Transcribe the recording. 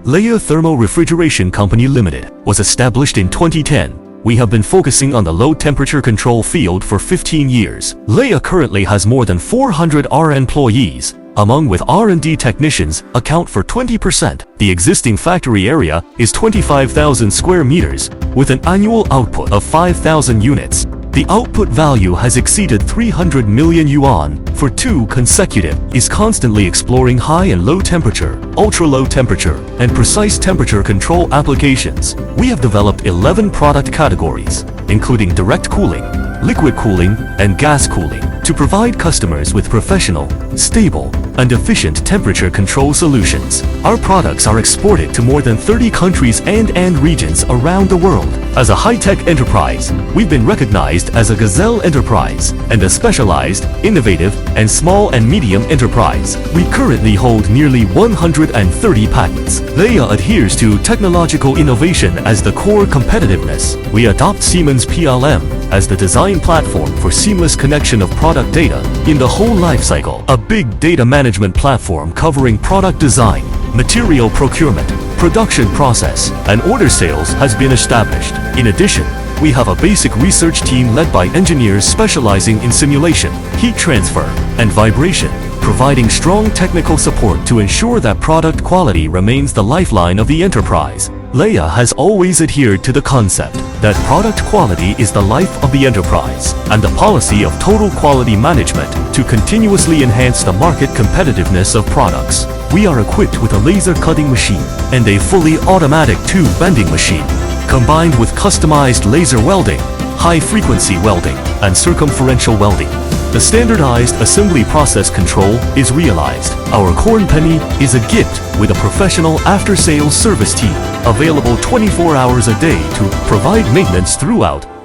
LNEYA Thermo Refrigeration Company Limited was established in 2010. We have been focusing on the low temperature control field for 15 years. LNEYA currently has more than 400 R employees, among with R&D technicians account for 20%. The existing factory area is 25,000 square meters with an annual output of 5,000 units. The output value has exceeded 300 million yuan for 2 consecutive, is constantly exploring high and low temperature, ultra-low temperature, and precise temperature control applications. We have developed 11 product categories, including direct cooling, liquid cooling, and gas cooling, to provide customers with professional, stable, and efficient temperature control solutions. Our products are exported to more than 30 countries and regions around the world. As a high-tech enterprise, we've been recognized as a Gazelle enterprise and a specialized, innovative, and small and medium enterprise. We currently hold nearly 130 patents. LNEYA adheres to technological innovation as the core competitiveness. We adopt Siemens PLM as the design platform for seamless connection of product data in the whole life cycle. A big data management platform covering product design, material procurement, production process, and order sales has been established. In addition, we have a basic research team led by engineers specializing in simulation, heat transfer, and vibration, providing strong technical support to ensure that product quality remains the lifeline of the enterprise. LNEYA has always adhered to the concept that product quality is the life of the enterprise, and the policy of total quality management to continuously enhance the market competitiveness of products. We are equipped with a laser cutting machine and a fully automatic tube bending machine, combined with customized laser welding, high-frequency welding, and circumferential welding. The standardized assembly process control is realized. Our corn penny is a gift with a professional after-sales service team, available 24 hours a day to provide maintenance throughout.